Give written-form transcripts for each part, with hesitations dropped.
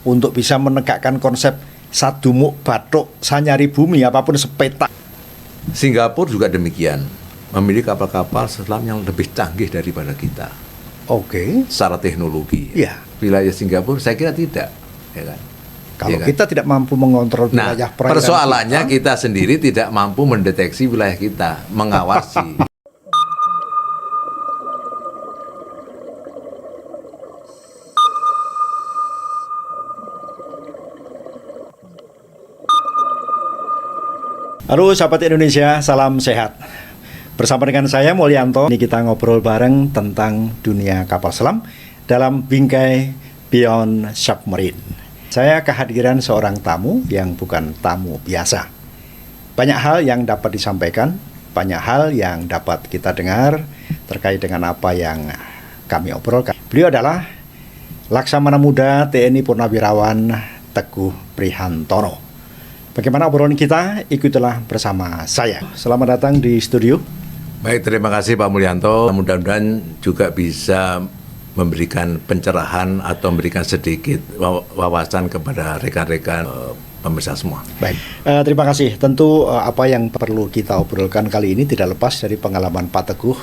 untuk bisa menegakkan konsep sadumuk bathuk sanyari bumi apapun sepetak. Singapura juga demikian, memiliki kapal-kapal selam yang lebih canggih daripada kita. Oke. Secara teknologi. Iya. Wilayah Singapura saya kira tidak, ya kan? Kalau Ya kan? kita tidak mampu mengontrol wilayah perairan persoalannya kita sendiri tidak mampu mendeteksi wilayah kita, mengawasi. Halo sahabat Indonesia, salam sehat. Bersama dengan saya Mulyanto, ini kita ngobrol bareng tentang dunia kapal selam dalam bingkai Beyond Submarine. Saya kehadiran seorang tamu yang bukan tamu biasa. Banyak hal yang dapat disampaikan, banyak hal yang dapat kita dengar terkait dengan apa yang kami obrolkan. Beliau adalah Laksamana Muda TNI Purnawirawan Teguh Prihantono. Bagaimana obrolan kita? Ikutilah bersama saya. Selamat datang di studio. Baik, terima kasih Pak Mulyanto. Mudah-mudahan juga bisa memberikan pencerahan atau memberikan sedikit wawasan kepada rekan-rekan pemirsa semua. Baik, terima kasih. Tentu apa yang perlu kita obrolkan kali ini tidak lepas dari pengalaman Pak Teguh,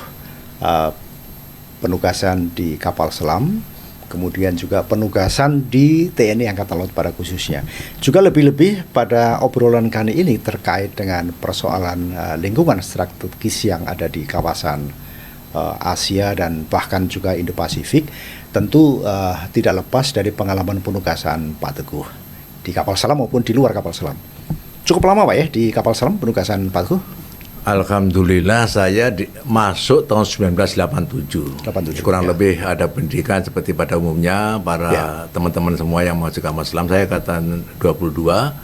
penugasan di kapal selam, kemudian juga penugasan di TNI Angkatan Laut pada khususnya. Juga lebih-lebih pada obrolan kali ini terkait dengan persoalan lingkungan strategis yang ada di kawasan Asia dan bahkan juga Indo-Pasifik. Tentu tidak lepas dari pengalaman penugasan Pak Teguh di kapal selam maupun di luar kapal selam. Cukup lama Pak ya di kapal selam penugasan Pak Teguh? Alhamdulillah saya masuk tahun 1987. Kurang lebih ada pendidikan seperti pada umumnya para teman-teman semua yang masuk kapal selam. Saya angkatan 22.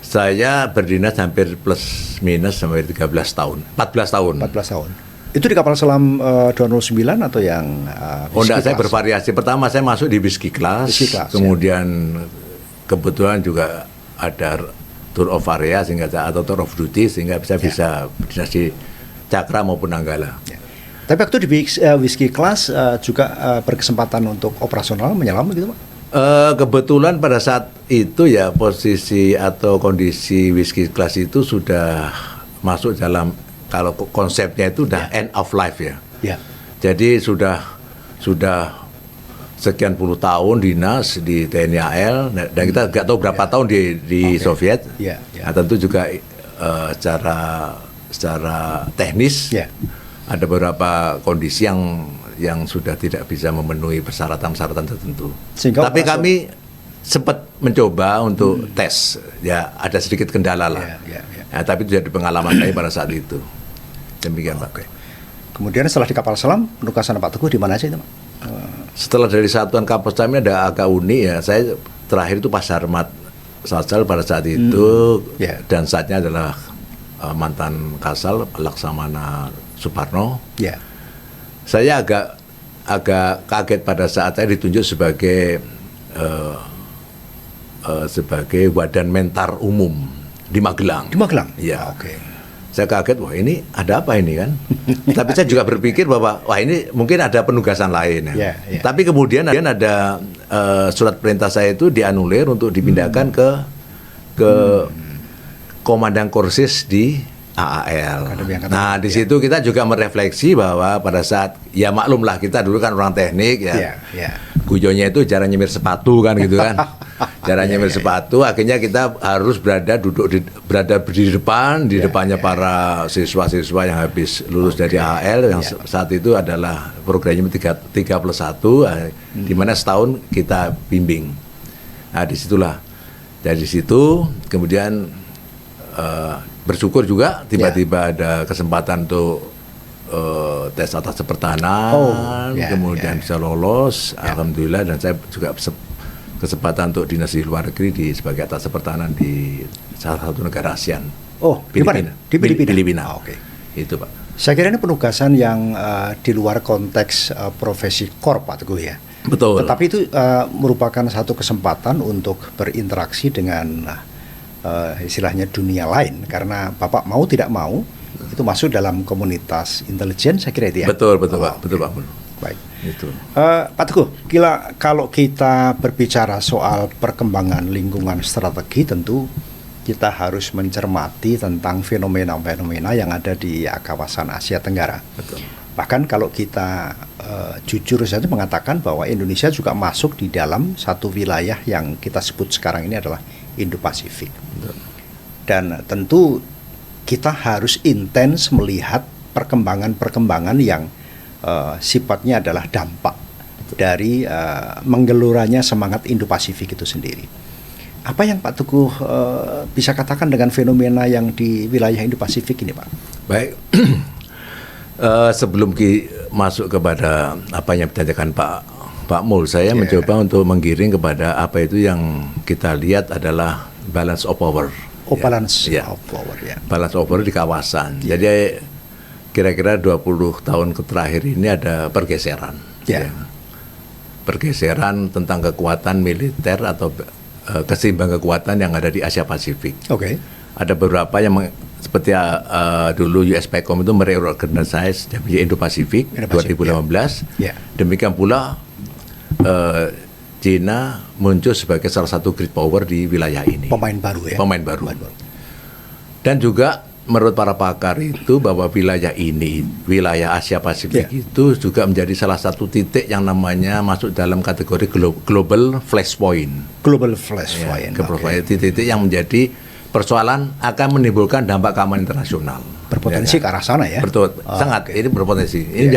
Saya berdinas hampir plus minus sampai 13 tahun. 14 tahun. 14 tahun. Itu di kapal selam 209 atau yang enggak, saya bervariasi. Pertama saya masuk di Whiskey Class. Kemudian kebetulan juga ada tour of area sehingga atau tour of duty sehingga bisa berdinas di Cakra maupun Nanggala. Tapi waktu di Whiskey Class juga berkesempatan untuk operasional menyelam gitu Pak? Kebetulan pada saat itu ya posisi atau kondisi Whiskey Class itu sudah masuk dalam, kalau konsepnya itu sudah end of life ya. Jadi sudah sekian puluh tahun dinas di TNI AL dan kita nggak tahu berapa tahun di Soviet. Nah, tentu juga secara teknis ada beberapa kondisi yang sudah tidak bisa memenuhi persyaratan-persyaratan tertentu. Tapi kami sempat mencoba untuk tes, ya ada sedikit kendala lah. Nah, tapi itu jadi pengalaman kami pada saat itu. Demikian Pak. Kemudian setelah di kapal selam penugasan Pak Teguh di mana aja itu Pak? Setelah dari satuan kapal selam ini ada agak unik ya. Saya terakhir itu Pasarmat Sasal pada saat itu dan saatnya adalah mantan Kasal Laksamana Suparno. Saya agak kaget pada saat saya ditunjuk sebagai Wadan Mentar Umum di Magelang. Di Magelang? Iya. Saya kaget, wah ini ada apa ini kan? Tapi saya juga berpikir bahwa wah ini mungkin ada penugasan lain. Tapi kemudian ada surat perintah saya itu dianulir untuk dipindahkan ke Komandan Korsis di AAL. Nah di situ kita juga merefleksi bahwa pada saat ya maklumlah kita dulu kan orang teknik ya. Guyonya itu jarang nyemir sepatu kan gitu kan. Jarang nyemir sepatu, akhirnya kita harus berada di depannya para siswa-siswa yang habis lulus dari AL yang saat itu adalah programnya 3+1 di mana setahun kita bimbing. Nah disitulah dari situ kemudian bersyukur juga tiba-tiba ada kesempatan untuk tes atas pertahanan, kemudian bisa lolos, alhamdulillah, dan saya juga kesempatan untuk dinas di luar negeri sebagai atas pertahanan di salah satu negara ASEAN. Filipina. Di Filipina. Itu Pak. Saya kira ini penugasan yang di luar konteks profesi Korps Pak Teguh ya. Betul. Tetapi itu merupakan satu kesempatan untuk berinteraksi dengan istilahnya dunia lain, karena Bapak mau tidak mau itu masuk dalam komunitas intelijen, saya kira itu ya. Betul Pak. Betul Pak. Baik. Itu. Pak Teguh, kalau kita berbicara soal perkembangan lingkungan strategi, tentu kita harus mencermati tentang fenomena-fenomena yang ada di kawasan Asia Tenggara. Betul. Bahkan kalau kita jujur saja mengatakan bahwa Indonesia juga masuk di dalam satu wilayah yang kita sebut sekarang ini adalah Indo-Pasifik. Dan tentu kita harus intens melihat perkembangan-perkembangan yang sifatnya adalah dampak dari menggeloranya semangat Indo-Pasifik itu sendiri. Apa yang Pak Teguh bisa katakan dengan fenomena yang di wilayah Indo-Pasifik ini, Pak? Baik, sebelum masuk kepada apa yang ditanyakan Pak Mul, saya mencoba untuk menggiring kepada apa itu yang kita lihat adalah balance of power. Balance of power, ya. Balance of power di kawasan. Jadi kira-kira 20 tahun terakhir ini ada pergeseran. Pergeseran tentang kekuatan militer atau keseimbangan kekuatan yang ada di Asia Pasifik. Ada beberapa yang seperti dulu USPECOM itu mereorganisasi Indo-Pasifik 2018. Demikian pula China muncul sebagai salah satu great power di wilayah ini. Pemain baru. Dan juga menurut para pakar itu bahwa wilayah ini, wilayah Asia Pasifik itu juga menjadi salah satu titik yang namanya masuk dalam kategori global flashpoint. Titik-titik yang menjadi persoalan akan menimbulkan dampak keamanan internasional. Berpotensi ke arah sana ya? Betul, sangat. Ini berpotensi. Ini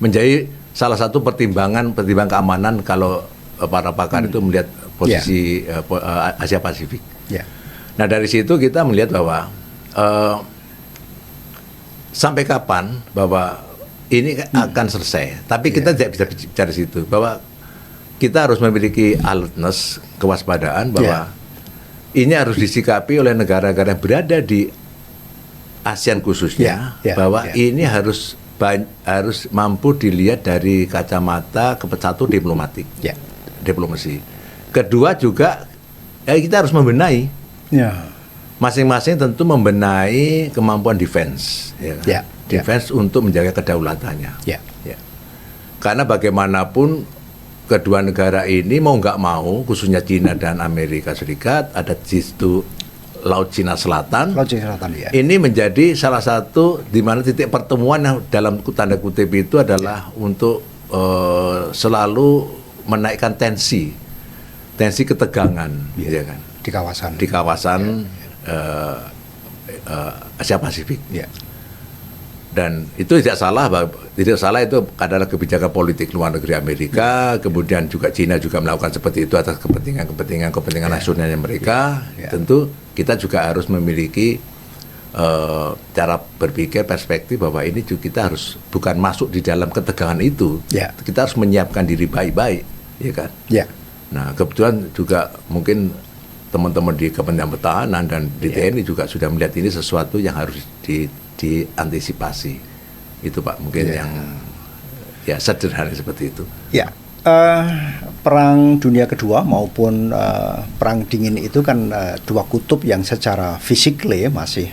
menjadi salah satu pertimbangan keamanan kalau para pakar itu melihat posisi Asia Pasifik. Nah dari situ kita melihat bahwa sampai kapan bahwa ini akan selesai. Tapi kita tidak bisa bicara di situ bahwa kita harus memiliki alertness, kewaspadaan bahwa ini harus disikapi oleh negara-negara yang berada di ASEAN khususnya bahwa ini harus mampu dilihat dari kacamata satu diplomatik, diplomasi. Kedua juga kita harus membenahi. Masing-masing tentu membenahi kemampuan defense, defense untuk menjaga kedaulatannya. Karena bagaimanapun kedua negara ini mau nggak mau, khususnya China dan Amerika Serikat, ada di situ Laut Cina Selatan. Ini menjadi salah satu di mana titik pertemuan yang dalam tanda kutip itu adalah untuk selalu menaikkan tensi ketegangan, kan? Di kawasan Asia Pasifik. Dan itu tidak salah itu adalah kebijakan politik luar negeri Amerika. Kemudian juga China juga melakukan seperti itu atas kepentingan nasionalnya mereka. Tentu kita juga harus memiliki cara berpikir, perspektif bahwa ini juga kita harus bukan masuk di dalam ketegangan itu. Kita harus menyiapkan diri baik-baik, ya kan? Nah kebetulan juga mungkin teman-teman di Kementerian Pertahanan dan di TNI juga sudah melihat ini sesuatu yang harus diantisipasi. Itu Pak, mungkin yang sederhana seperti itu. Perang Dunia Kedua maupun Perang Dingin itu kan dua kutub yang secara fisikly masih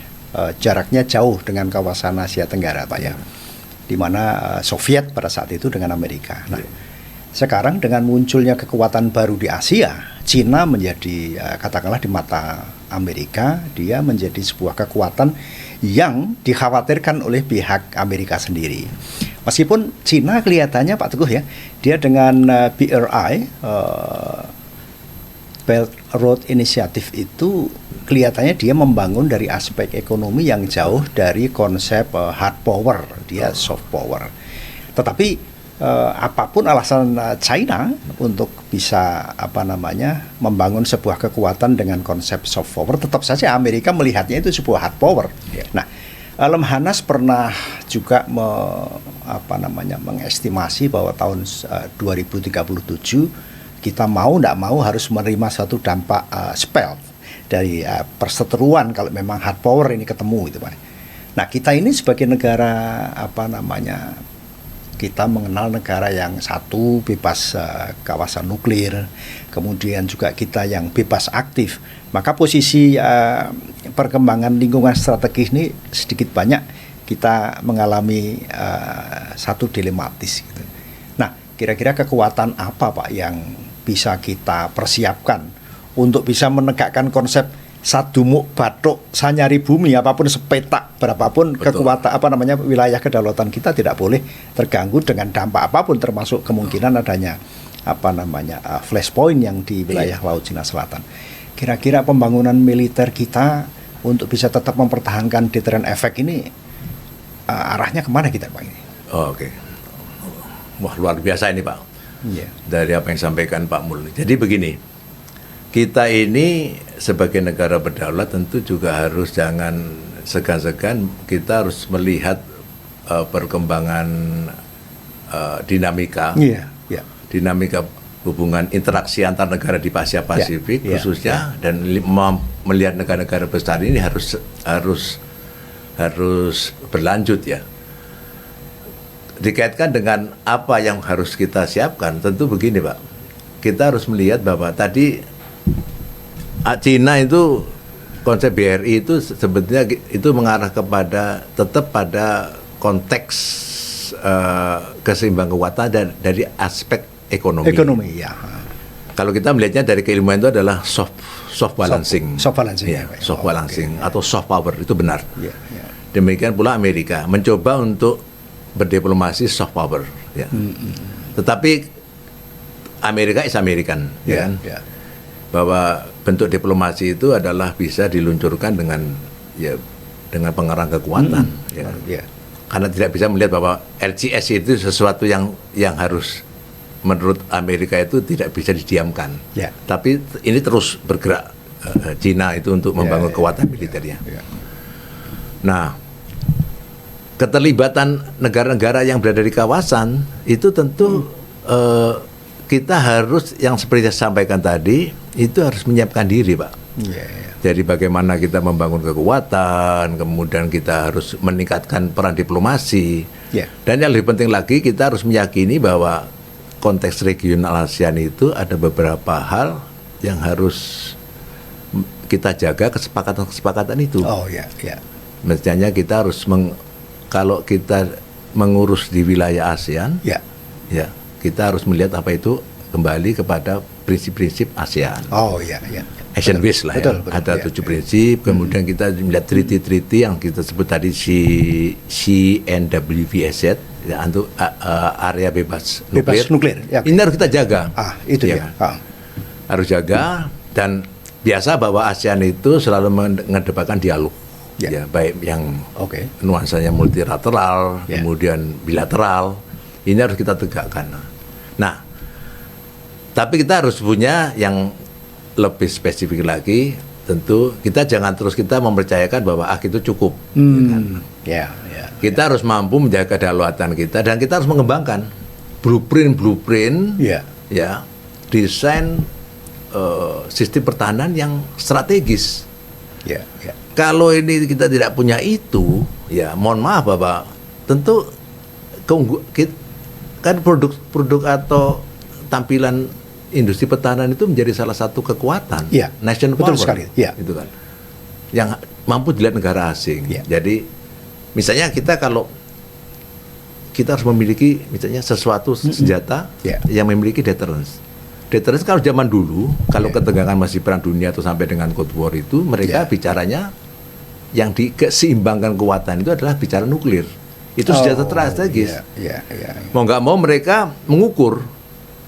jaraknya jauh dengan kawasan Asia Tenggara, Pak ya. Di mana Soviet pada saat itu dengan Amerika. Nah, sekarang dengan munculnya kekuatan baru di Asia, Cina menjadi katakanlah di mata Amerika dia menjadi sebuah kekuatan yang dikhawatirkan oleh pihak Amerika sendiri. Meskipun Cina kelihatannya Pak Teguh ya, dia dengan BRI Belt Road Initiative itu kelihatannya dia membangun dari aspek ekonomi yang jauh dari konsep hard power, dia soft power. Tetapi apapun alasan China untuk bisa membangun sebuah kekuatan dengan konsep soft power, tetap saja Amerika melihatnya itu sebuah hard power. Nah, Lemhanas pernah juga mengestimasi bahwa tahun 2037 kita mau tidak mau harus menerima satu dampak spell dari perseteruan kalau memang hard power ini ketemu gitu Pak. Nah, kita ini sebagai negara kita mengenal negara yang satu bebas kawasan nuklir, kemudian juga kita yang bebas aktif, maka posisi perkembangan lingkungan strategis ini sedikit banyak kita mengalami satu dilematis gitu. Nah, kira-kira kekuatan apa Pak yang bisa kita persiapkan untuk bisa menegakkan konsep sadumuk bathuk sanyari bumi, apapun sepetak berapapun kekuatan wilayah kedaulatan kita tidak boleh terganggu dengan dampak apapun, termasuk kemungkinan adanya flashpoint yang di wilayah Laut Cina Selatan. Kira-kira pembangunan militer kita untuk bisa tetap mempertahankan deterrent effect ini arahnya kemana kita Pak ini? Oke. Wah, luar biasa ini Pak. Dari apa yang disampaikan Pak Mul. Jadi begini, kita ini sebagai negara berdaulat tentu juga harus jangan segan-segan, kita harus melihat perkembangan dinamika hubungan interaksi antar negara di Asia Pasifik khususnya, dan melihat negara-negara besar ini harus berlanjut ya. Dikaitkan dengan apa yang harus kita siapkan, tentu begini Pak, kita harus melihat bahwa tadi Cina itu konsep BRI itu sebetulnya itu mengarah kepada tetap pada konteks keseimbangan kekuatan dari aspek ekonomi. Kalau kita melihatnya dari keilmuan itu adalah soft balancing. Soft balancing atau soft power, itu benar. Demikian pula Amerika mencoba untuk berdiplomasi soft power. Tetapi Amerika is American, kan? Bahwa bentuk diplomasi itu adalah bisa diluncurkan dengan pengerang kekuatan. Karena tidak bisa melihat bahwa LCS itu sesuatu yang harus menurut Amerika itu tidak bisa didiamkan. Tapi ini terus bergerak Cina itu untuk membangun kekuatan militernya. Nah, keterlibatan negara-negara yang berada di kawasan itu tentu kita harus, yang seperti saya sampaikan tadi, itu harus menyiapkan diri Pak. Jadi bagaimana kita membangun kekuatan, kemudian kita harus meningkatkan peran diplomasi, dan yang lebih penting lagi kita harus meyakini bahwa konteks regional ASEAN itu ada beberapa hal yang harus kita jaga, kesepakatan-kesepakatan itu. Mestinya kita harus kalau kita mengurus di wilayah ASEAN, kita harus melihat apa itu kembali kepada prinsip-prinsip ASEAN. Action based lah, betul, ada 7 prinsip. Kemudian kita melihat treaty yang kita sebut tadi CNWVSZ, untuk area bebas nuklir. Ini harus kita jaga. Harus jaga, dan biasa bahwa ASEAN itu selalu mengedepankan dialog. Baik yang nuansanya multilateral, kemudian bilateral, ini harus kita tegakkan. Nah, tapi kita harus punya yang lebih spesifik lagi. Tentu kita jangan terus kita mempercayakan bahwa itu cukup. Kita harus mampu menjaga kedaulatan kita, dan kita harus mengembangkan blueprint desain sistem pertahanan yang strategis. Kalau ini kita tidak punya itu, mohon maaf Bapak, tentu kan produk atau tampilan industri pertahanan itu menjadi salah satu kekuatan national power. Betul sekali. Itu kan yang mampu dilihat negara asing. Jadi misalnya kalau kita harus memiliki misalnya sesuatu senjata yang memiliki deterrence. Deterrence kalau zaman dulu, kalau ketegangan masih perang dunia atau sampai dengan Cold War itu, mereka bicaranya yang diseimbangkan kekuatan itu adalah bicara nuklir. Itu senjata strategis. Mau nggak mau mereka mengukur,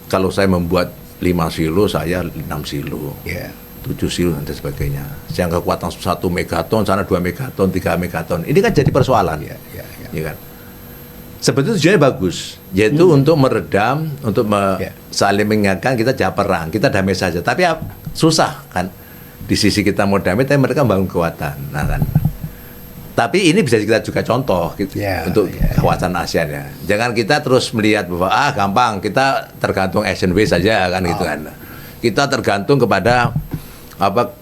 kalau saya membuat 5 silo, saya 6 silo, 7 silo dan sebagainya. Yang kekuatan 1 megaton, sana 2 megaton, 3 megaton. Ini kan jadi persoalan. Kan? Sebetulnya tujuannya bagus, yaitu untuk meredam, untuk saling mengingatkan kita jangan perang, kita damai saja. Tapi susah kan. Di sisi kita mau damai, tapi mereka membangun kekuatan. Nah kan. Tapi ini bisa kita juga contoh gitu, untuk kawasan ASEAN ya. Jangan kita terus melihat bahwa gampang, kita tergantung Asian base saja kan gitu kan. Kita tergantung kepada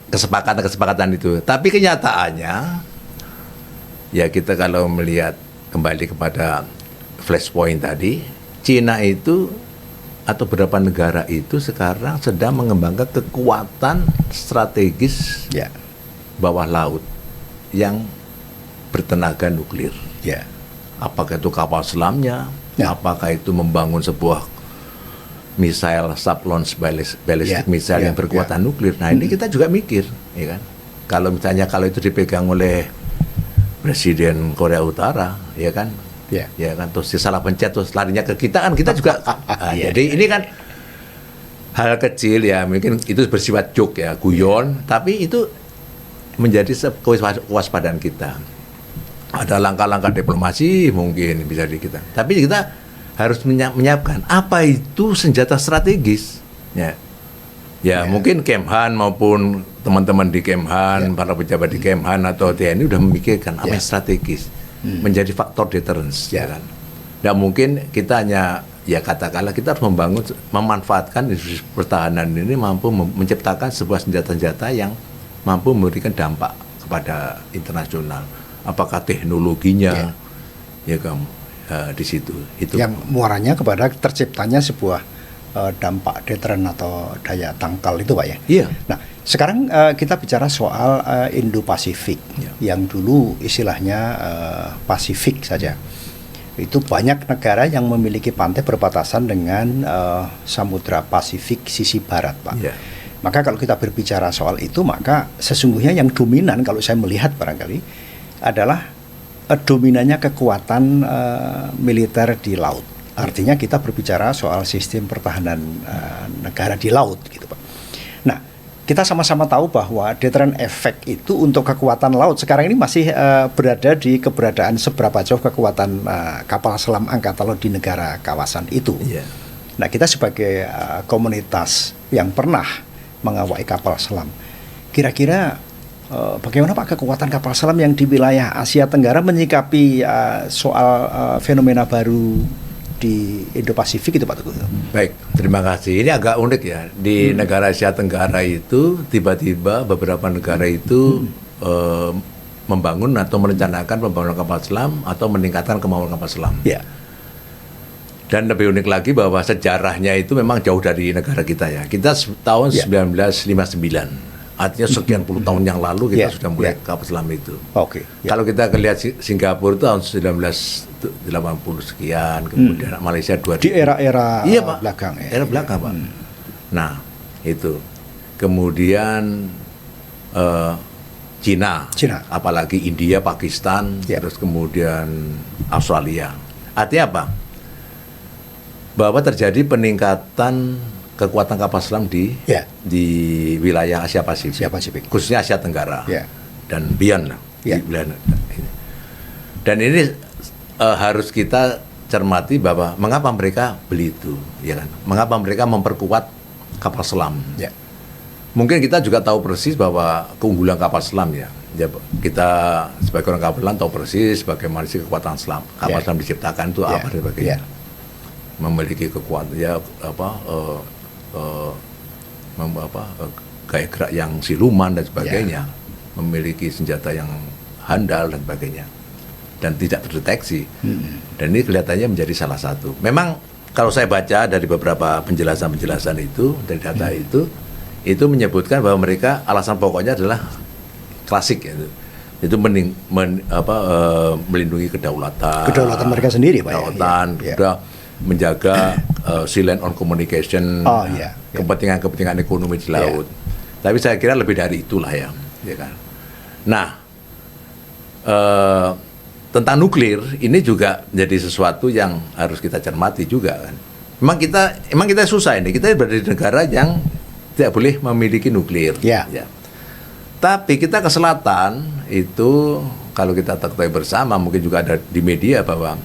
kesepakatan itu. Tapi kenyataannya ya, kita kalau melihat kembali kepada flashpoint tadi, Cina itu atau beberapa negara itu sekarang sedang mengembangkan kekuatan strategis bawah laut yang bertenaga nuklir. Apakah itu kapal selamnya, apakah itu membangun sebuah missile sub-launch ballistic missile yang berkekuatan nuklir. Nah ini kita juga mikir, ya kan? Kalau itu dipegang oleh Presiden Korea Utara, ya kan? Ya kan, terus salah pencet terus larinya ke kita kan, kita juga. Jadi ini kan hal kecil ya, mungkin itu bersifat joke ya, guyon, tapi itu menjadi kewaspadaan kita. Ada langkah-langkah diplomasi mungkin bisa di kita, tapi kita harus menyiapkan apa itu senjata strategis. Mungkin Kemhan maupun teman-teman di Kemhan, para pejabat di Kemhan atau TNI udah memikirkan apa yang strategis, menjadi faktor deterrence, ya kan. Dan mungkin kita hanya katakanlah kita harus memanfaatkan industri pertahanan ini mampu menciptakan sebuah senjata-senjata yang mampu memberikan dampak kepada internasional. Apakah teknologinya, ya kan, di situ. Itu yang muaranya kepada terciptanya sebuah dampak deteren atau daya tangkal itu, Pak ya. Iya. Nah, sekarang kita bicara soal Indo-Pasifik yang dulu istilahnya Pasifik saja. Itu banyak negara yang memiliki pantai berbatasan dengan Samudra Pasifik sisi barat, Pak. Maka kalau kita berbicara soal itu, maka sesungguhnya yang dominan kalau saya melihat barangkali adalah dominannya kekuatan militer di laut. Artinya kita berbicara soal sistem pertahanan negara di laut, gitu, Pak. Nah, kita sama-sama tahu bahwa deterrent effect itu untuk kekuatan laut sekarang ini masih berada di keberadaan seberapa jauh kekuatan kapal selam angkatan laut di negara kawasan itu. Nah, kita sebagai komunitas yang pernah mengawaki kapal selam, kira-kira bagaimana Pak kekuatan kapal selam yang di wilayah Asia Tenggara menyikapi soal fenomena baru di Indo-Pasifik itu, Pak Teguh? Baik, terima kasih. Ini agak unik ya, di negara Asia Tenggara itu tiba-tiba beberapa negara itu membangun atau merencanakan pembangunan kapal selam atau meningkatkan kemampuan kapal selam. Dan lebih unik lagi bahwa sejarahnya itu memang jauh dari negara kita ya. Kita tahun 1959. Artinya sekian puluh tahun yang lalu kita sudah mulai kapal selam itu. Kalau kita lihat Singapura itu tahun 1980 sekian, kemudian Malaysia di era-era belakang. Era belakang, Pak. Nah, itu. Kemudian Cina, apalagi India, Pakistan, terus kemudian Australia. Artinya apa? Bahwa terjadi peningkatan kekuatan kapal selam di wilayah Asia Pasifik, khususnya Asia Tenggara dan beyond. Dan ini harus kita cermati bahwa mengapa mereka beli itu, ya kan? Mengapa mereka memperkuat kapal selam? Mungkin kita juga tahu persis bahwa keunggulan kapal selam kita sebagai orang kapal selam tahu persis bagaimana sih kekuatan selam kapal selam diciptakan itu apa dan sebagainya. Memiliki kekuatan gaya gerak yang siluman dan sebagainya, memiliki senjata yang handal dan sebagainya, dan tidak terdeteksi. Dan ini kelihatannya menjadi salah satu. Memang kalau saya baca dari beberapa penjelasan itu, dari data itu menyebutkan bahwa mereka alasan pokoknya adalah klasik itu melindungi kedaulatan mereka sendiri, Pak. Kedaulatan, menjaga silent on communication, kepentingan ekonomi di laut. Tapi saya kira lebih dari itulah ya kan. Nah, tentang nuklir ini juga menjadi sesuatu yang harus kita cermati juga kan. Emang kita susah ini. Kita berada di negara yang tidak boleh memiliki nuklir. Tapi kita ke selatan itu, kalau kita ketahui bersama, mungkin juga ada di media bahwa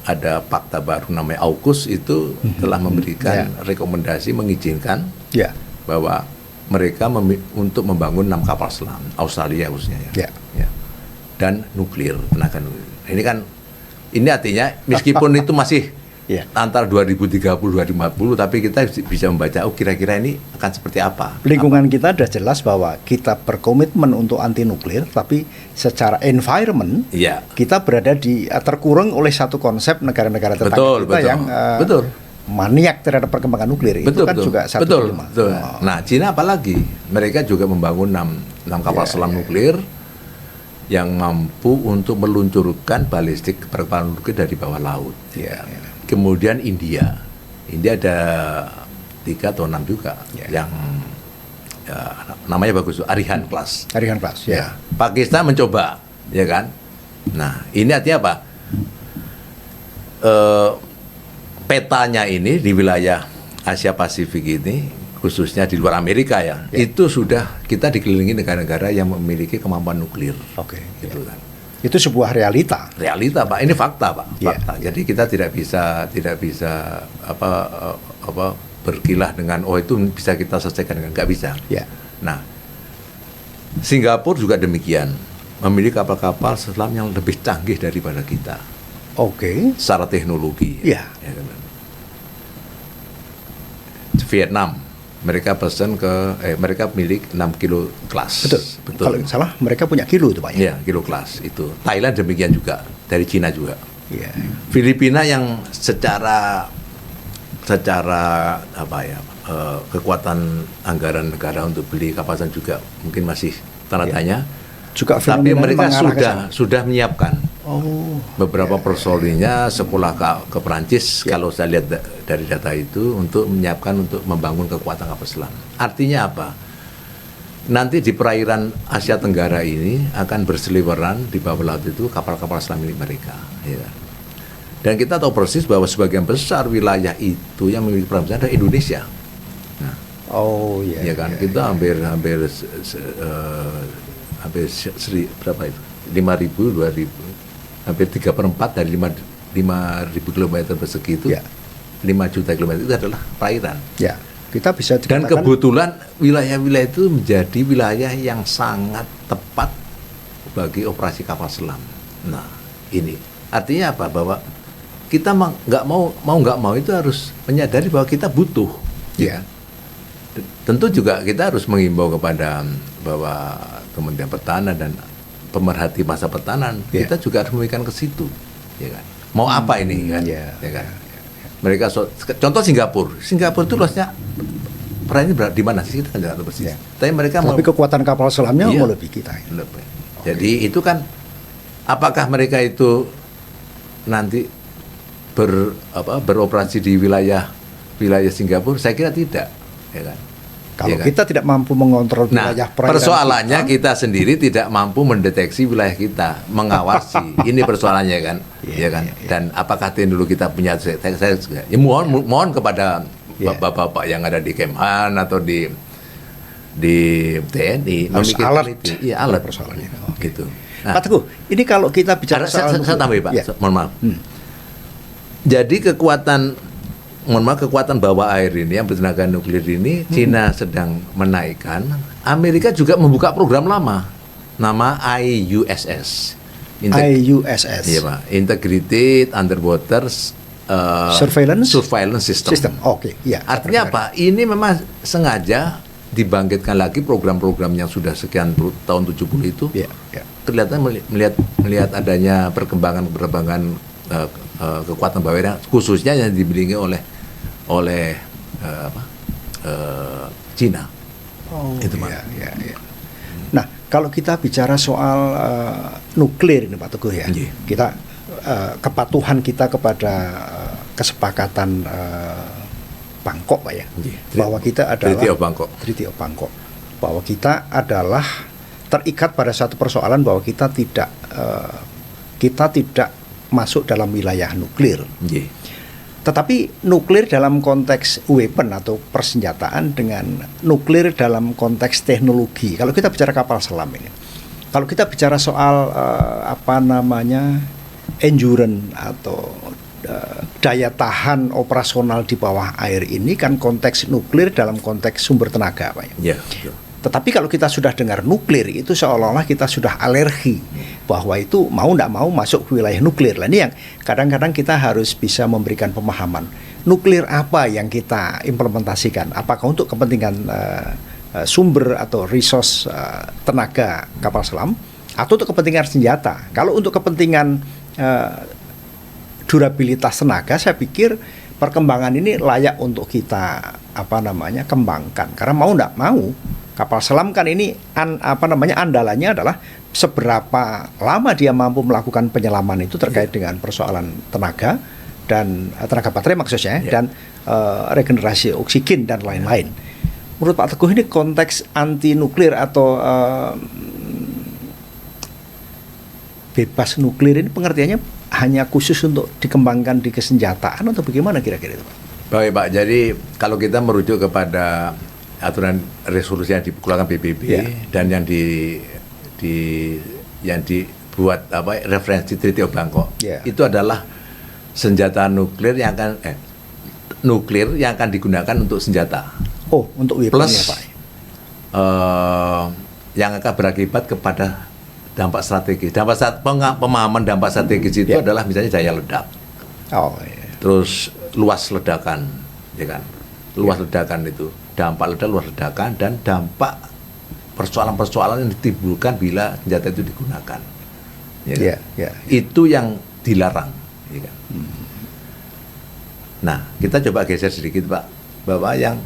ada fakta baru namanya AUKUS itu telah memberikan rekomendasi mengizinkan bahwa mereka untuk membangun 6 kapal selam Australia khususnya dan nuklir, tenaga nuklir. Ini artinya meskipun itu masih antara 2030-2050, tapi kita bisa membaca kira-kira ini akan seperti apa. Lingkungan kita sudah jelas bahwa kita berkomitmen untuk anti nuklir, tapi secara environment kita berada terkurung oleh satu konsep negara-negara tetangga kita yang maniak terhadap perkembangan nuklir. Itu kan juga satu dilema. Nah, Cina apalagi, mereka juga membangun 6 kapal selam nuklir yang mampu untuk meluncurkan balistik perkembangan nuklir dari bawah laut. Kemudian India ada 3 atau 6 juga yang namanya bagus, Arihan Class. Arihan Class, ya. Pakistan mencoba, ya kan? Nah, ini artinya apa? Petanya ini di wilayah Asia Pasifik ini, khususnya di luar Amerika itu sudah kita dikelilingi negara-negara yang memiliki kemampuan nuklir. Oke, gitu kan. Itu sebuah realita. Realita, Pak. Ini fakta, Pak. Fakta. Jadi kita tidak bisa berkilah dengan itu bisa kita selesaikan dengan nggak bisa. Nah, Singapura juga demikian, memiliki kapal-kapal selam yang lebih canggih daripada kita. Secara teknologi. Vietnam, mereka mereka milik 6 kilo kelas. Betul. Kalau salah mereka punya kilo itu, Pak. Iya, kilo kelas itu. Thailand demikian juga, dari Cina juga. Filipina yang secara kekuatan anggaran negara untuk beli kapal selam juga mungkin masih tanda tanya. Juga tapi mereka sudah menyiapkan beberapa personilnya sekolah ke Perancis. Kalau saya lihat dari data itu untuk menyiapkan untuk membangun kekuatan kapal selam. Artinya apa? Nanti di perairan Asia Tenggara ini akan berseliweran di bawah laut itu kapal-kapal selam milik mereka. Dan kita tahu persis bahwa sebagian besar wilayah itu yang memiliki peran besar adalah Indonesia. Nah, kita hampir berapa itu? 5.000, 2.000, hampir 3/4 dari 5.000 kilometer persegi itu, 5 juta kilometer itu adalah perairan. Kita bisa dan kebetulan wilayah-wilayah itu menjadi wilayah yang sangat tepat bagi operasi kapal selam. Nah, ini artinya apa? Bahwa kita nggak mau itu harus menyadari bahwa kita butuh. Tentu juga kita harus mengimbau kepada bahwa Kementerian Pertahanan dan pemerhati masa pertahanan, kita juga harus memberikan ke situ, kan? Mau apa ini, kan? Kan? Mereka contoh Singapura itu luasnya perannya di mana sih, kita nggak tahu persis. Tapi kekuatan kapal selamnya melebihi kita. Jadi itu kan, apakah mereka itu nanti beroperasi di wilayah Singapura? Saya kira tidak, kan? Kalau kita tidak mampu mengontrol wilayah perairan, persoalannya kita sendiri tidak mampu mendeteksi wilayah kita, mengawasi. Ini persoalannya, kan? Dan apakah teknologi kita punya? Mohon kepada bapak-bapak yang ada di Kemhan atau di TNI memikirkan itu. Alat persoalannya. Gitu. Pak Teguh, ini kalau kita bicara saya tambah, Pak. Mohon maaf. Jadi kekuatan bawah air ini yang bertenaga nuklir ini, Cina sedang menaikkan. Amerika juga membuka program lama, nama IUSS. Iya, Pak. Integrated Underwater Surveillance System. Artinya apa? Ini memang sengaja dibangkitkan lagi program-program yang sudah sekian tahun 70 itu. Kelihatan melihat adanya perkembangan kekuatan bawah air khususnya yang dimiliki oleh Cina. Nah, kalau kita bicara soal nuklir ini, Pak Teguh, kita kepatuhan kita kepada kesepakatan Bangkok, Pak, bahwa kita adalah Treaty of Bangkok, bahwa kita adalah terikat pada satu persoalan bahwa kita tidak masuk dalam wilayah nuklir. Tetapi nuklir dalam konteks weapon atau persenjataan dengan nuklir dalam konteks teknologi. Kalau kita bicara kapal selam ini, kalau kita bicara soal endurance atau daya tahan operasional di bawah air ini kan konteks nuklir dalam konteks sumber tenaga, Pak. Tetapi kalau kita sudah dengar nuklir itu seolah-olah kita sudah alergi bahwa itu mau tidak mau masuk ke wilayah nuklir. Ini yang kadang-kadang kita harus bisa memberikan pemahaman. Nuklir apa yang kita implementasikan? Apakah untuk kepentingan sumber atau resource tenaga kapal selam atau untuk kepentingan senjata? Kalau untuk kepentingan durabilitas tenaga, saya pikir perkembangan ini layak untuk kita kembangkan. Karena mau tidak mau kapal selam kan ini andalannya adalah seberapa lama dia mampu melakukan penyelaman itu terkait dengan persoalan tenaga dan tenaga baterai maksudnya, dan regenerasi oksigen dan lain-lain. Menurut Pak Teguh ini konteks anti nuklir atau bebas nuklir ini pengertiannya hanya khusus untuk dikembangkan di kesenjataan atau bagaimana kira-kira itu, Pak? Baik Pak, jadi kalau kita merujuk kepada aturan resolusi yang dikeluarkan PBB dan yang dibuat referensi Treaty of Bangkok, itu adalah senjata nuklir yang akan digunakan untuk senjata. Oh, untuk weapon plus ya, Pak. Yang akan berakibat kepada dampak strategis. Pemahaman dampak strategis itu adalah misalnya daya ledak. Terus luas ledakan, ya kan? Luas ledakan itu, dampak ledak, luas ledakan, dan dampak persoalan-persoalan yang ditimbulkan bila senjata itu digunakan. Ya kan? Itu yang dilarang, ya kan? Nah, kita coba geser sedikit, Pak, bahwa yang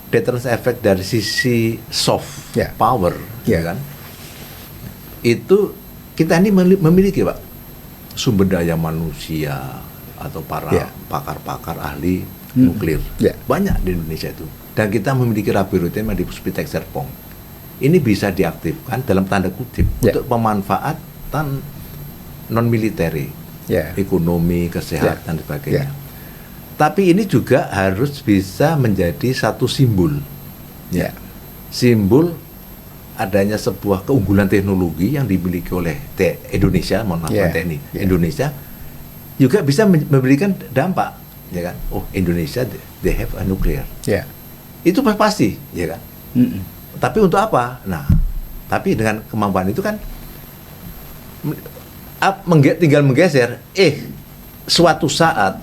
deterrence effect dari sisi soft power, ya kan? Itu kita ini memiliki, Pak, sumber daya manusia atau para pakar-pakar ahli nuklir banyak di Indonesia itu, dan kita memiliki laboratorium yang di Puspitec Serpong. Ini bisa diaktifkan dalam tanda kutip untuk pemanfaatan non militer, ekonomi, kesehatan dan sebagainya. Tapi ini juga harus bisa menjadi satu simbol, simbol adanya sebuah keunggulan teknologi yang dimiliki oleh Indonesia, Indonesia juga bisa memberikan dampak, ya kan? Oh, Indonesia they have a nuclear, itu pasti, ya kan? Tapi untuk apa? Nah, tapi dengan kemampuan itu kan tinggal menggeser. Suatu saat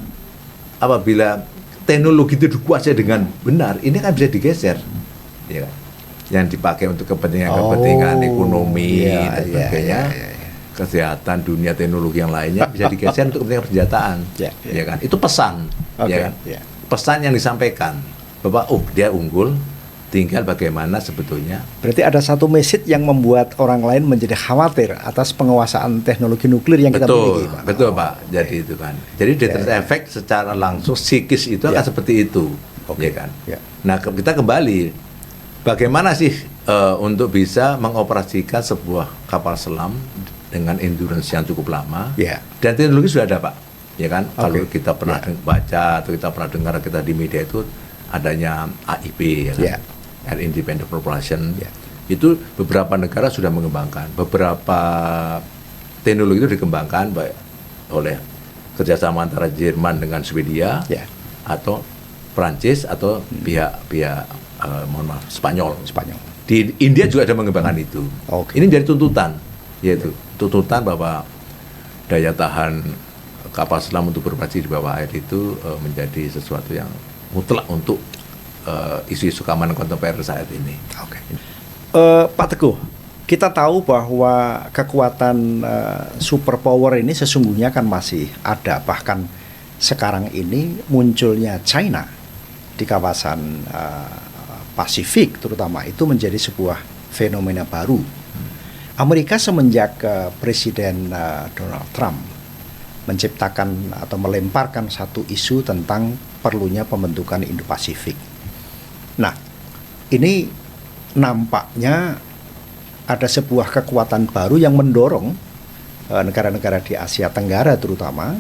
apabila teknologi itu dikuasai dengan benar, ini kan bisa digeser, ya kan? Yang dipakai untuk kepentingan ekonomi dan sebagainya, kesehatan, dunia, teknologi yang lainnya bisa digeser untuk kepentingan persenjataan, ya kan? Itu pesan, ya kan? Pesan yang disampaikan bahwa dia unggul, tinggal bagaimana sebetulnya. Berarti ada satu message yang membuat orang lain menjadi khawatir atas penguasaan teknologi nuklir yang kita miliki, Pak. Betul, Pak. Jadi itu kan. Jadi deterrence effect secara langsung psikis itu akan seperti itu, ya kan? Nah, kita kembali, bagaimana sih untuk bisa mengoperasikan sebuah kapal selam dengan endurance yang cukup lama? Dan teknologi sudah ada, Pak. Ya kan? Kalau kita pernah baca atau kita pernah dengar kita di media itu adanya AIP, ya kan? Air Independent Propulsion. Itu beberapa negara sudah mengembangkan. Beberapa teknologi itu dikembangkan baik oleh kerjasama antara Jerman dengan Swedia, atau Prancis, atau pihak Spanyol. Di India juga ada mengembangkan itu. Ini menjadi tuntutan, yaitu tuntutan bahwa daya tahan kapal selam untuk beroperasi di bawah air itu menjadi sesuatu yang mutlak untuk isu-isu keamanan kontemporer saat ini. Pak Teguh, kita tahu bahwa kekuatan superpower ini sesungguhnya kan masih ada. Bahkan sekarang ini munculnya China di kawasan Pasifik terutama itu menjadi sebuah fenomena baru. Amerika semenjak Presiden Donald Trump menciptakan atau melemparkan satu isu tentang perlunya pembentukan Indo-Pasifik. Nah, ini nampaknya ada sebuah kekuatan baru yang mendorong negara-negara di Asia Tenggara terutama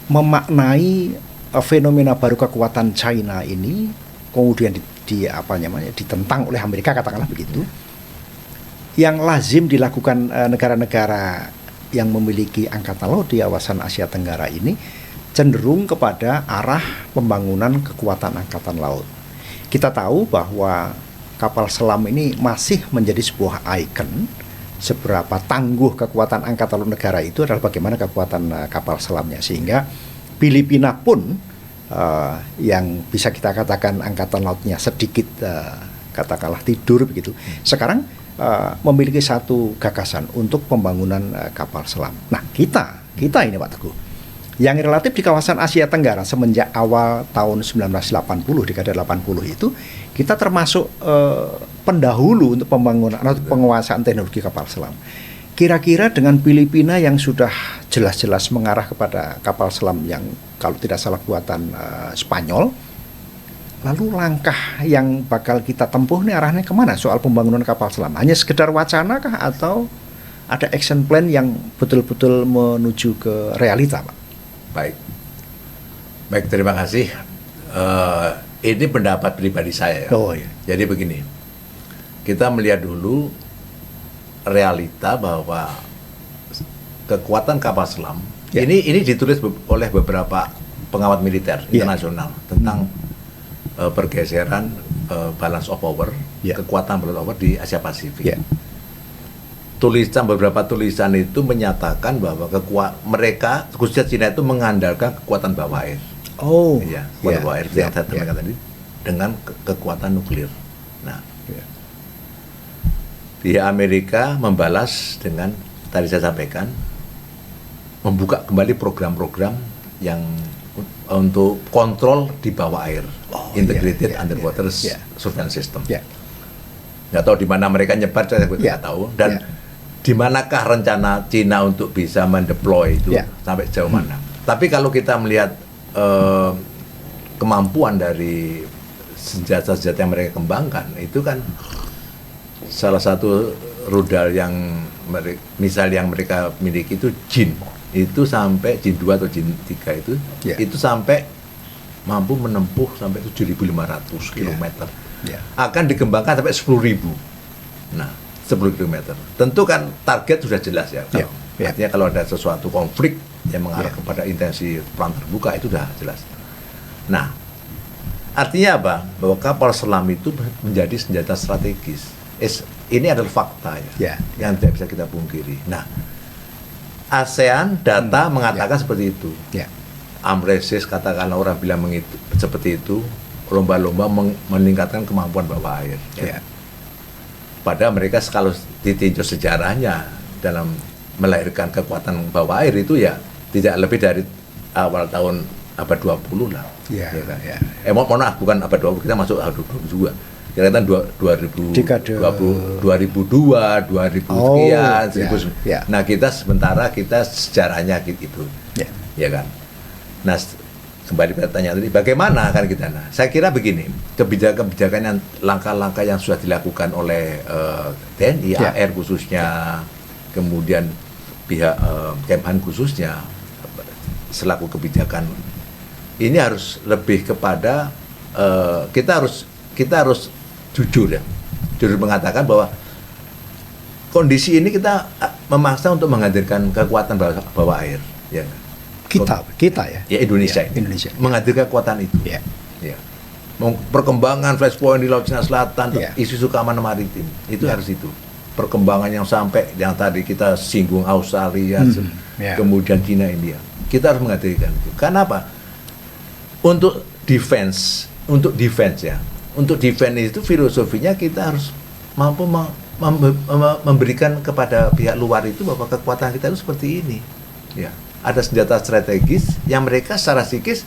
memaknai fenomena baru kekuatan China ini, kemudian ditentang oleh Amerika, katakanlah begitu, yang lazim dilakukan negara-negara yang memiliki angkatan laut di kawasan Asia Tenggara ini cenderung kepada arah pembangunan kekuatan angkatan laut. Kita tahu bahwa kapal selam ini masih menjadi sebuah ikon. Seberapa tangguh kekuatan angkatan laut negara itu adalah bagaimana kekuatan kapal selamnya. Sehingga Filipina pun yang bisa kita katakan angkatan lautnya sedikit katakanlah tidur begitu, sekarang memiliki satu gagasan untuk pembangunan kapal selam. Nah, kita ini Pak Teguh, yang relatif di kawasan Asia Tenggara semenjak awal tahun 1980, dekade 80 itu, kita termasuk pendahulu untuk pembangunan atau penguasaan teknologi kapal selam. Kira-kira dengan Filipina yang sudah jelas-jelas mengarah kepada kapal selam yang kalau tidak salah buatan Spanyol. Lalu langkah yang bakal kita tempuh ini arahnya kemana soal pembangunan kapal selam? Hanya sekedar wacana kah atau ada action plan yang betul-betul menuju ke realita, Pak? Baik, terima kasih. Ini pendapat pribadi saya. Oh, iya. Jadi begini, kita melihat dulu realita bahwa kekuatan kapal selam ini ditulis oleh beberapa pengawat militer internasional tentang pergeseran balance of power, kekuatan balance of power di Asia Pasifik. Beberapa tulisan itu menyatakan bahwa mereka khususnya Cina itu mengandalkan kekuatan bawah air. Kekuatan bawah air yang saya tekankan tadi dengan kekuatan nuklir. Nah, pihak Amerika membalas dengan tadi saya sampaikan membuka kembali program-program yang untuk kontrol di bawah air, integrated underwater surveillance system. Nggak tahu di mana mereka nyebar, saya tidak tahu. Dan di manakah rencana Cina untuk bisa mendeploy itu sampai sejauh mana? Tapi kalau kita melihat kemampuan dari senjata-senjata yang mereka kembangkan, itu kan salah satu rudal yang mereka miliki itu Jin. Itu sampai Jin 2 atau Jin 3 itu sampai mampu menempuh sampai 7.500 km. Akan dikembangkan sampai 10.000. Nah, 10 km. Tentu kan target sudah jelas ya. Artinya kalau ada sesuatu konflik yang mengarah kepada intensi perang terbuka itu sudah jelas. Nah, artinya apa? Bahwa kapal selam itu menjadi senjata strategis. Ini adalah fakta yang tidak bisa kita pungkiri. Nah, ASEAN data mengatakan seperti itu. Amresis katakanlah orang bilang seperti itu, lomba-lomba meningkatkan kemampuan bawah air. Padahal mereka kalau ditinjau sejarahnya dalam melahirkan kekuatan bawah air itu tidak lebih dari awal tahun abad 20 lah. Mohon maaf, bukan abad 20, kita masuk abad 20 juga. Kira-kira 2002, 2000 sekian, 1000. Nah, kita sejarahnya gitu. Ya kan. Nah, kembali pertanyaan tadi, bagaimana kan kita? Nah, saya kira begini, kebijakan-kebijakan yang langkah-langkah yang sudah dilakukan oleh TNI, AR khususnya, kemudian pihak Kemhan khususnya selaku kebijakan ini harus lebih kepada kita harus jujur mengatakan bahwa kondisi ini kita memaksa untuk menghadirkan kekuatan bawah air, kita Indonesia menghadirkan kekuatan itu, perkembangan flashpoint di Laut Cina Selatan, isu keamanan maritim itu harus itu perkembangan yang sampai yang tadi kita singgung Australia, kemudian Cina, India, kita harus menghadirkan itu. Karena apa? Untuk defense itu filosofinya kita harus mampu memberikan kepada pihak luar itu bahwa kekuatan kita itu seperti ini. Ada senjata strategis yang mereka secara psikis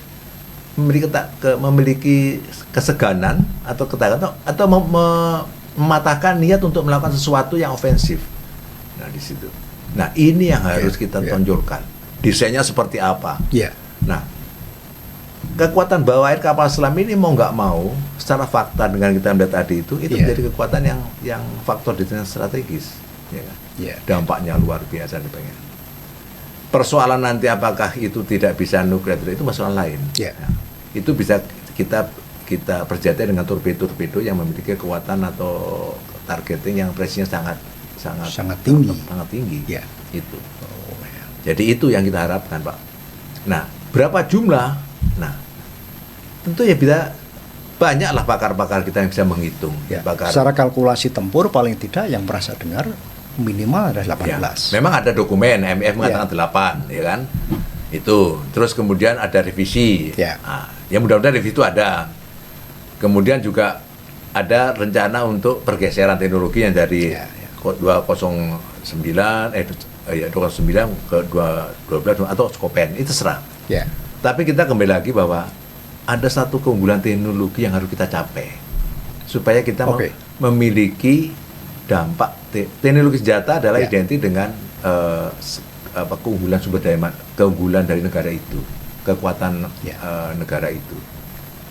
memiliki keseganan atau ketakutan atau mematahkan niat untuk melakukan sesuatu yang ofensif. Nah, di situ. Nah, ini yang harus kita tonjolkan. Desainnya seperti apa? Nah, kekuatan bawah air kapal selam ini mau nggak mau secara fakta dengan kita melihat tadi itu menjadi kekuatan yang faktor desain strategis, dampaknya luar biasa dipengen. Persoalan nanti apakah itu tidak bisa nuklir itu masalah lain. Itu bisa kita perjalanan dengan torpedo yang memiliki kekuatan atau targeting yang presinya sangat tinggi. Itu. Jadi itu yang kita harapkan, Pak. Nah, berapa jumlah? Nah, tentu bisa banyaklah pakar-pakar kita yang bisa menghitung. Secara kalkulasi tempur paling tidak yang pernah saya dengar minimal ada 18. Memang ada dokumen MF mengatakan 8, ya kan? Itu. Terus kemudian ada revisi. Nah, ya mudah-mudahan revisi itu ada. Kemudian juga ada rencana untuk pergeseran teknologi yang dari 209 ke 12 atau Skopen itu serah. Tapi kita kembali lagi bahwa ada satu keunggulan teknologi yang harus kita capai supaya kita memiliki dampak. Teknologi senjata adalah identik dengan keunggulan sumber daya, keunggulan dari negara itu, kekuatan negara itu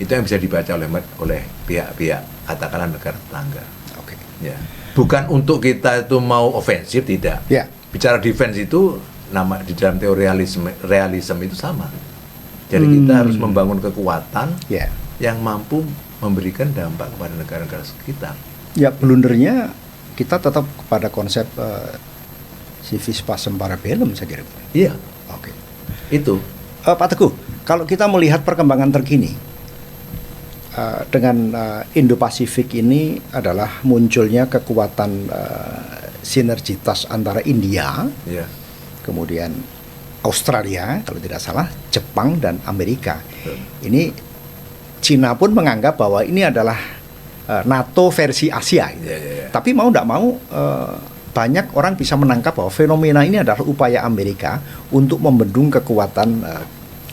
yang bisa dibaca oleh pihak-pihak katakanlah negara tetangga. Oke. Ya. Bukan untuk kita itu mau ofensif, tidak. Ya. Bicara defense itu di dalam teori realisme itu sama. Jadi kita harus membangun kekuatan yang mampu memberikan dampak kepada negara-negara sekitar. Ya, blundernya kita tetap kepada konsep civis pacem para bellum, saya kira. Iya. Oke. Itu. Pak Teguh, kalau kita melihat perkembangan terkini dengan Indo-Pasifik ini adalah munculnya kekuatan sinergitas antara India, kemudian Australia, kalau tidak salah, Jepang dan Amerika. Ini Cina pun menganggap bahwa ini adalah NATO versi Asia. Gitu. Tapi mau tidak mau banyak orang bisa menangkap bahwa fenomena ini adalah upaya Amerika untuk membendung kekuatan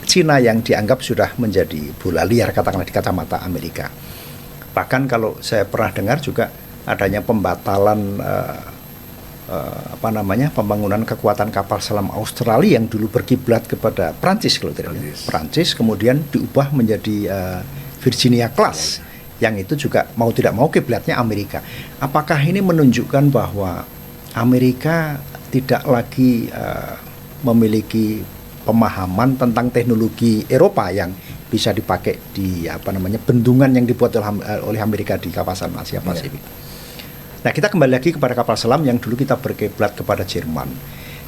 Cina yang dianggap sudah menjadi bola liar, katakanlah di kacamata Amerika. Bahkan kalau saya pernah dengar juga adanya pembatalan pembangunan kekuatan kapal selam Australia yang dulu berkiblat kepada Prancis, kalau tidak salah. Prancis kemudian diubah menjadi Virginia class, yang itu juga mau tidak mau kiblatnya Amerika. Apakah ini menunjukkan bahwa Amerika tidak lagi memiliki pemahaman tentang teknologi Eropa yang bisa dipakai di bendungan yang dibuat oleh Amerika di kawasan Asia Pasifik? Nah, kita kembali lagi kepada kapal selam yang dulu kita berkiblat kepada Jerman.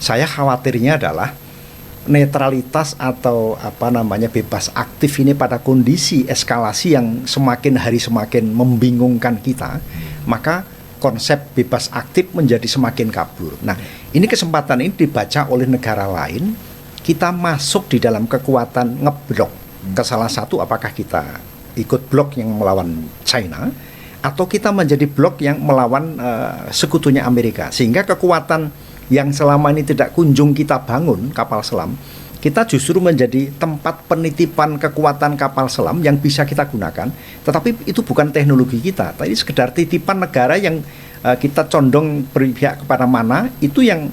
Saya khawatirnya adalah netralitas atau bebas aktif ini pada kondisi eskalasi yang semakin hari semakin membingungkan kita, maka konsep bebas aktif menjadi semakin kabur. Nah, ini kesempatan ini dibaca oleh negara lain. Kita masuk di dalam kekuatan ngeblok ke salah satu, apakah kita ikut blok yang melawan China atau kita menjadi blok yang melawan sekutunya Amerika, sehingga kekuatan yang selama ini tidak kunjung kita bangun, kapal selam, kita justru menjadi tempat penitipan kekuatan kapal selam yang bisa kita gunakan, tetapi itu bukan teknologi kita, tapi sekedar titipan negara yang kita condong berpihak kepada mana, itu yang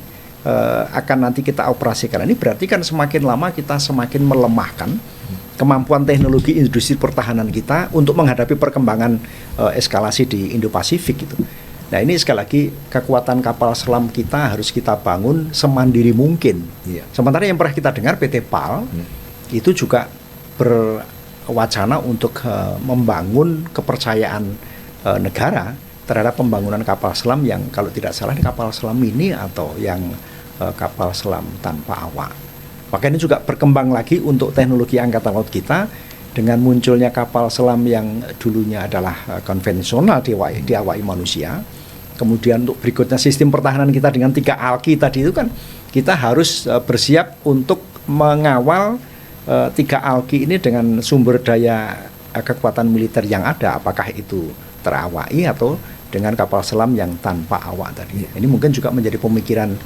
akan nanti kita operasikan. Ini berarti kan semakin lama kita semakin melemahkan kemampuan teknologi industri pertahanan kita untuk menghadapi perkembangan eskalasi di Indo-Pasifik gitu. Nah, ini sekali lagi kekuatan kapal selam kita harus kita bangun semandiri mungkin. Sementara yang pernah kita dengar PT PAL itu juga berwacana untuk membangun kepercayaan negara terhadap pembangunan kapal selam yang kalau tidak salah kapal selam mini atau yang kapal selam tanpa awak. Maka ini juga berkembang lagi untuk teknologi angkatan laut kita dengan munculnya kapal selam yang dulunya adalah konvensional diawaki manusia. Kemudian untuk berikutnya sistem pertahanan kita dengan 3 alki tadi itu kan kita harus bersiap untuk mengawal 3 alki ini dengan sumber daya kekuatan militer yang ada, apakah itu terawaki atau dengan kapal selam yang tanpa awak tadi. Ini mungkin juga menjadi pemikiran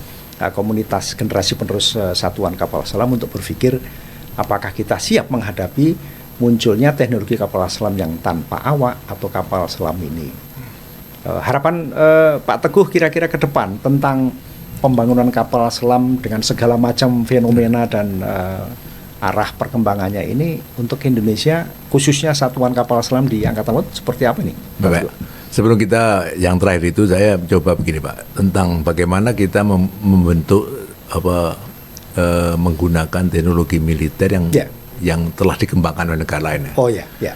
komunitas generasi penerus satuan kapal selam untuk berpikir apakah kita siap menghadapi munculnya teknologi kapal selam yang tanpa awak atau kapal selam ini. Harapan Pak Teguh kira-kira ke depan tentang pembangunan kapal selam dengan segala macam fenomena dan arah perkembangannya ini untuk Indonesia, khususnya satuan kapal selam di Angkatan Laut, seperti apa nih? Bapak, sebelum kita yang terakhir itu saya coba begini Pak, tentang bagaimana kita membentuk menggunakan teknologi militer yang telah dikembangkan oleh negara lain.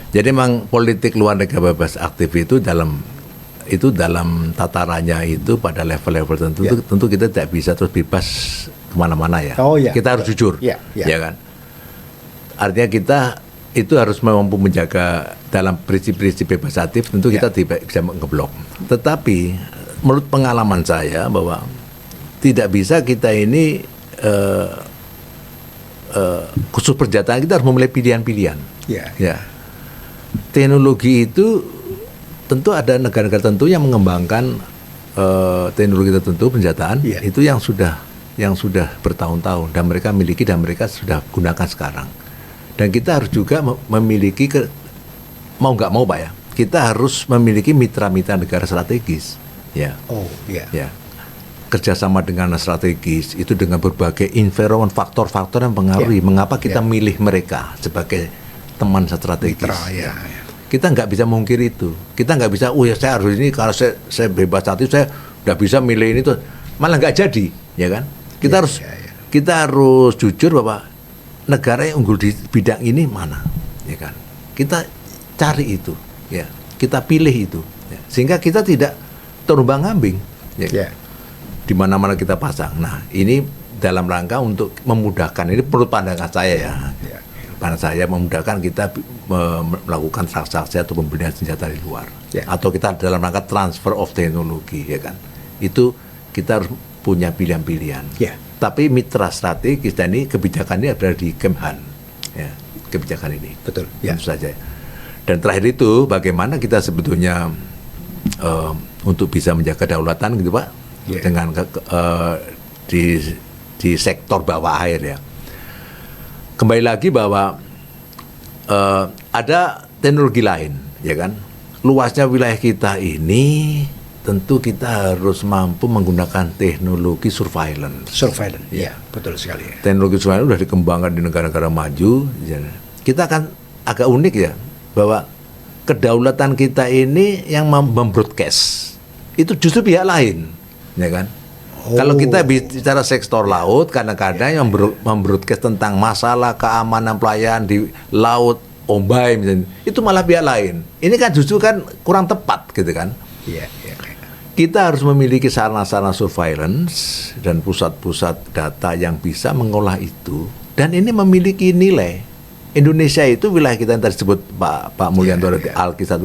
Jadi memang politik luar negara bebas aktif itu dalam tatarannya itu pada level-level tertentu tentu kita tidak bisa terus bebas kemana-mana ya. Kita harus jujur, ya kan. Artinya kita itu harus mampu menjaga dalam prinsip-prinsip bebas aktif, tentu kita tidak bisa mengeblok. Tetapi menurut pengalaman saya bahwa tidak bisa kita ini khusus perjalanan kita harus memilih pilihan-pilihan. Teknologi itu tentu ada negara-negara tertentu yang mengembangkan teknologi tertentu penjataan itu yang sudah bertahun-tahun dan mereka miliki dan mereka sudah gunakan sekarang. Dan kita harus juga memiliki mau nggak mau Pak ya, kita harus memiliki mitra-mitra negara strategis. kerjasama dengan strategis itu dengan berbagai environment faktor-faktor yang mempengaruhi mengapa kita milih mereka sebagai teman strategis. Kita nggak bisa mungkir itu. Kita nggak bisa, ya saya harus ini karena saya bebas hati, saya nggak bisa milih ini tuh, malah nggak jadi, ya kan? Kita harus jujur bahwa negara yang unggul di bidang ini mana, ya kan? Kita cari itu, ya. Kita pilih itu, ya. Sehingga kita tidak terombang-ambing, ya. Di mana-mana kita pasang. Nah, ini dalam rangka untuk memudahkan. Ini menurut pandangan saya ya. Pandangan saya memudahkan kita melakukan transaksi atau pembelian senjata di luar. Atau kita dalam rangka transfer of teknologi, ya kan. Itu kita harus punya pilihan-pilihan. Tapi mitra strategis dan ini kebijakannya berada di Kemhan. Ya, kebijakan ini. Betul. Tentu saja. Dan terakhir itu bagaimana kita sebetulnya untuk bisa menjaga kedaulatan gitu Pak. Dengan di sektor bawah air ya. Kembali lagi bahwa ada teknologi lain, ya kan? Luasnya wilayah kita ini tentu kita harus mampu menggunakan teknologi surveillance. Ya, betul sekali. Teknologi surveillance sudah dikembangkan di negara-negara maju. Kita akan agak unik ya bahwa kedaulatan kita ini yang membroadcast itu justru pihak lain. Ya kan? Kalau kita bicara sektor laut, kadang-kadang yang membroadcast tentang masalah keamanan pelayanan di laut, Ombai misalnya, itu malah pihak lain. Ini kan justru kan kurang tepat gitu kan? Kita harus memiliki sarana-sarana surveillance dan pusat-pusat data yang bisa mengolah itu, dan ini memiliki nilai. Indonesia itu wilayah kita yang tadi disebut Pak Mulyanto dari Alki 1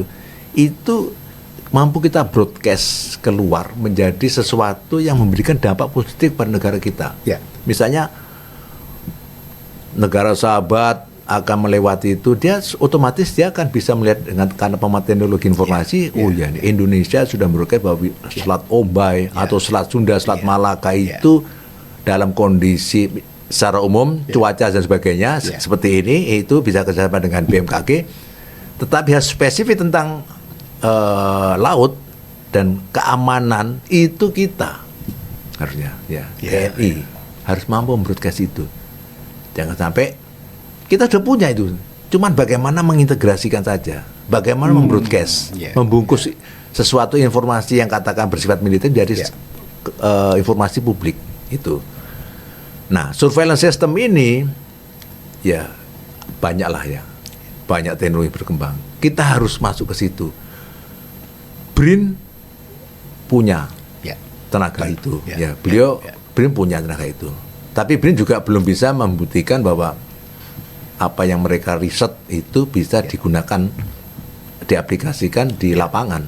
itu mampu kita broadcast keluar menjadi sesuatu yang memberikan dampak positif pada negara kita. Misalnya negara sahabat akan melewati itu, dia otomatis dia akan bisa melihat karena pemanfaatan teknologi informasi. Indonesia sudah broadcast bahwa Selat Ombai atau Selat Sunda, Selat Malaka itu dalam kondisi secara umum cuaca dan sebagainya seperti ini, itu bisa kerjasama dengan BMKG. Tetapi yang spesifik tentang laut dan keamanan itu kita harusnya TNI harus mampu membroadcast itu. Jangan sampai kita sudah punya itu, cuman bagaimana mengintegrasikan saja, bagaimana membroadcast, membungkus sesuatu informasi yang katakan bersifat militer jadi informasi publik itu. Nah, surveillance system ini ya banyaklah ya, banyak teknologi berkembang. Kita harus masuk ke situ. BRIN punya tenaga itu, BRIN punya tenaga itu. Tapi BRIN juga belum bisa membuktikan bahwa apa yang mereka riset itu bisa digunakan, diaplikasikan di lapangan.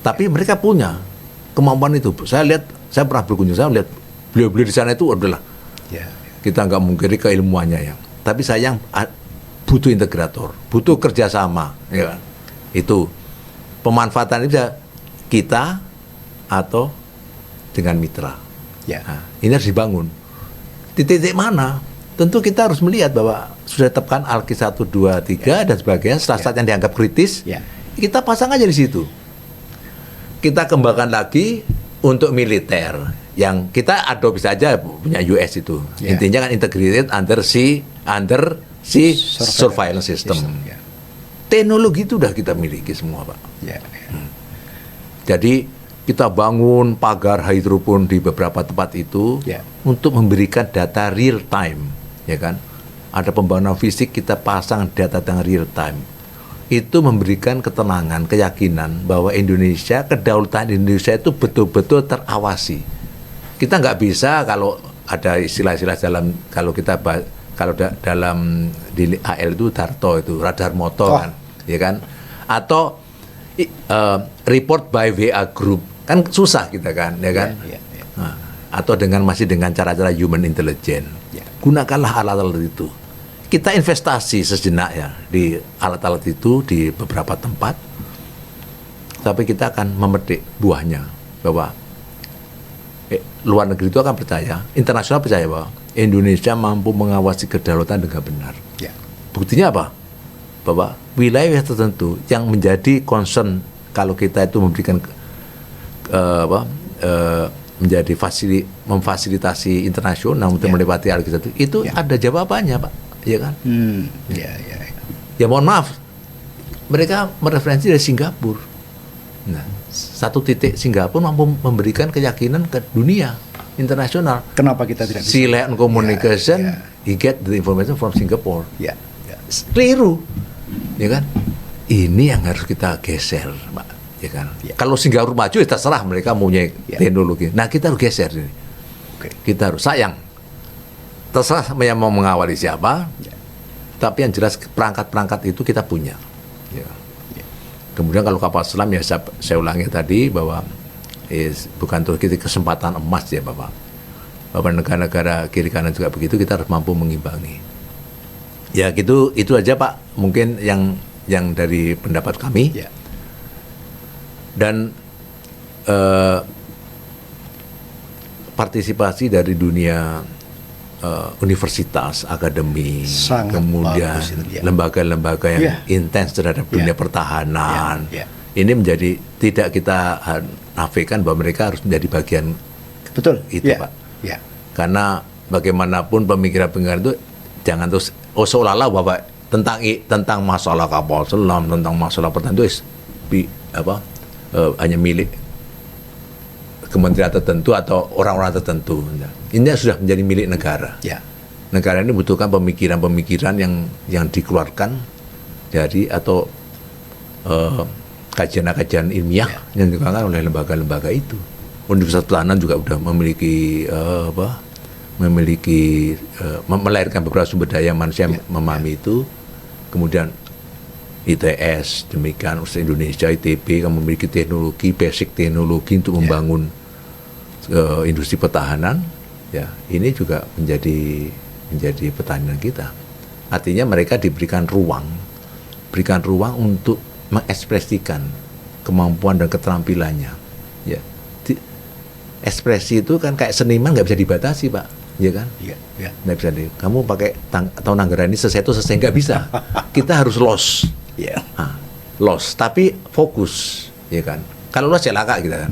Tapi mereka punya kemampuan itu. Saya lihat, saya pernah berkunjung, saya lihat beliau-beliau di sana itu adalah kita nggak mungkiri keilmuannya ya. Tapi sayang butuh integrator, butuh kerjasama, ya kan? Itu pemanfaatan itu kita atau dengan mitra. Nah, ini harus dibangun. Di titik mana? Tentu kita harus melihat bahwa sudah tetapkan Alki 1, 2, 3 dan sebagainya, saat yang dianggap kritis, kita pasang aja di situ. Kita kembangkan lagi untuk militer, yang kita adopsi saja punya US itu. Intinya kan integrated under surveillance system. Teknologi itu sudah kita miliki semua, Pak. Jadi kita bangun pagar hydropon di beberapa tempat itu untuk memberikan data real time, ya kan? Ada pembangunan fisik, kita pasang data yang real time. Itu memberikan ketenangan, keyakinan bahwa Indonesia, kedaulatan Indonesia itu betul-betul terawasi. Kita nggak bisa kalau ada istilah-istilah dalam di AL itu Darto itu radar moto kan, ya kan? Atau report by WA group kan susah kita kan, ya kan? Nah, atau masih dengan cara-cara human intelligence. Gunakanlah alat-alat itu. Kita investasi sejenak ya di alat-alat itu di beberapa tempat, tapi kita akan memetik buahnya bahwa luar negeri itu akan percaya, internasional percaya bahwa Indonesia mampu mengawasi kedaulatan dengan benar. Buktinya apa? Bahwa wilayah tertentu yang menjadi concern kalau kita itu memberikan memfasilitasi internasional untuk melewati Alkitab itu ada jawabannya, Pak, ya kan? Ya mohon maaf, mereka mereferensi dari Singapura. Nah, satu titik Singapura mampu memberikan keyakinan ke dunia internasional. Kenapa kita tidak bisa? Silent communication, he get the information from Singapore. Keliru, ya kan? Ini yang harus kita geser, Pak, ya kan? Kalau Singapura maju, ya terserah mereka punya teknologi. Nah, kita harus geser ini. Kita harus sayang. Terserah yang mau mengawali siapa, tapi yang jelas perangkat-perangkat itu kita punya. Ya. Kemudian kalau kapal selam ya saya ulangi tadi bahwa bukan terus kita kesempatan emas ya Bapak. Bahwa negara-negara kiri kanan juga begitu, kita harus mampu mengimbangi. Ya gitu, itu aja Pak, mungkin yang dari pendapat kami. Dan partisipasi dari dunia universitas, akademi, sangat kemudian lembaga-lembaga yang intens terhadap dunia pertahanan. Ini menjadi tidak kita nafikan bahwa mereka harus menjadi bagian itu Pak. Karena bagaimanapun pemikiran-pemikiran itu jangan terus seolah-olah bahwa tentang masalah kapal selam, tentang masalah pertahanan itu hanya milik kementerian tertentu atau orang-orang tertentu. Ini sudah menjadi milik negara. Negara ini butuhkan pemikiran-pemikiran yang dikeluarkan dari atau kajian-kajian ilmiah yang dikeluarkan oleh lembaga-lembaga itu. Universitas Pertahanan juga sudah melahirkan beberapa sumber daya manusia yang memahami itu. Kemudian ITS, demikian Universitas Indonesia, ITB, yang memiliki teknologi, basic teknologi untuk membangun industri pertahanan. Ya, ini juga menjadi pertanyaan kita. Artinya mereka diberikan ruang untuk mengekspresikan kemampuan dan keterampilannya. Ya, ekspresi itu kan kayak seniman, nggak bisa dibatasi Pak, ya kan? Nggak bisa kamu pakai tahun anggaran ini selesai nggak bisa. Kita harus loss, tapi fokus, ya kan? Kalau loss celaka kita kan.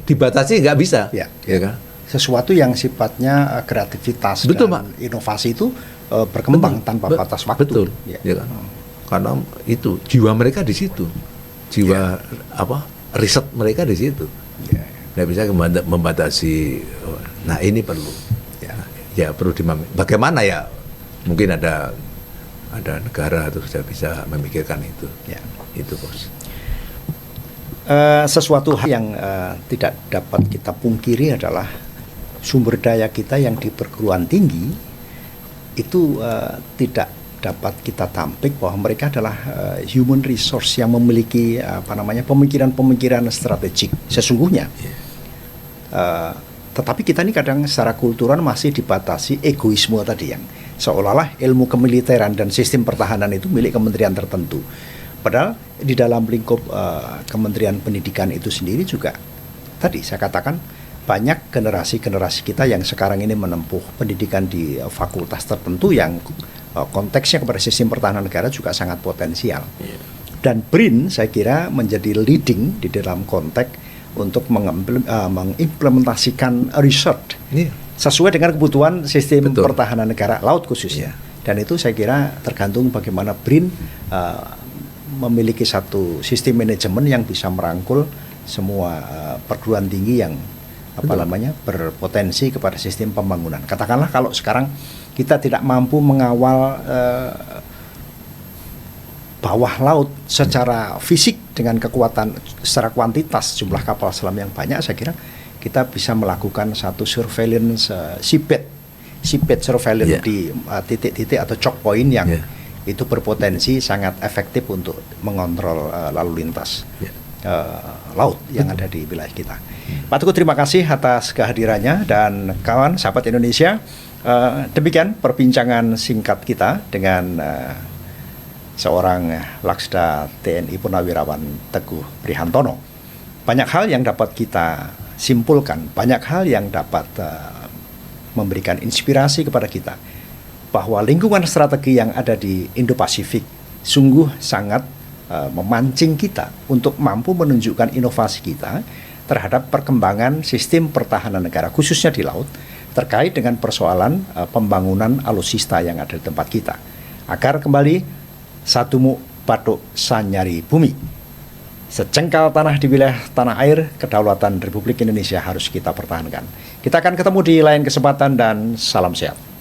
Dibatasi nggak bisa, ya kan? Sesuatu yang sifatnya kreativitas betul, dan inovasi itu berkembang tanpa batas waktu. Betul, ya kan? Karena itu jiwa mereka di situ, riset mereka di situ. Nggak bisa membatasi. Nah ini perlu, perlu bagaimana ya? Mungkin ada negara itu sudah bisa memikirkan itu. Itu Bos. Sesuatu hal yang tidak dapat kita pungkiri adalah sumber daya kita yang di perguruan tinggi itu tidak dapat kita tampik bahwa mereka adalah human resource yang memiliki pemikiran-pemikiran strategik sesungguhnya. Tetapi kita ini kadang secara kultural masih dibatasi egoisme tadi, yang seolah-olah ilmu kemiliteran dan sistem pertahanan itu milik kementerian tertentu. Padahal di dalam lingkup Kementerian Pendidikan itu sendiri juga tadi saya katakan banyak generasi-generasi kita yang sekarang ini menempuh pendidikan di fakultas tertentu yang konteksnya kepada sistem pertahanan negara juga sangat potensial. Dan BRIN saya kira menjadi leading di dalam konteks untuk mengimplementasikan research sesuai dengan kebutuhan sistem pertahanan negara laut khususnya. Dan itu saya kira tergantung bagaimana BRIN memiliki satu sistem manajemen yang bisa merangkul semua perguruan tinggi yang berpotensi kepada sistem pembangunan. Katakanlah kalau sekarang kita tidak mampu mengawal bawah laut secara fisik dengan kekuatan secara kuantitas jumlah kapal selam yang banyak, saya kira kita bisa melakukan satu surveillance seabed surveillance di titik-titik atau choke point yang itu berpotensi sangat efektif untuk mengontrol lalu lintas laut yang ada di wilayah kita. Pak Teguh, terima kasih atas kehadirannya, dan kawan sahabat Indonesia, demikian perbincangan singkat kita dengan seorang Laksda TNI Purnawirawan Teguh Prihantono. Banyak hal yang dapat kita simpulkan, banyak hal yang dapat memberikan inspirasi kepada kita bahwa lingkungan strategi yang ada di Indo-Pasifik sungguh sangat memancing kita untuk mampu menunjukkan inovasi kita terhadap perkembangan sistem pertahanan negara, khususnya di laut, terkait dengan persoalan pembangunan alutsista yang ada di tempat kita. Agar kembali satu mu batuk sanyari bumi. Secengkal tanah di wilayah tanah air, kedaulatan Republik Indonesia harus kita pertahankan. Kita akan ketemu di lain kesempatan dan salam sehat.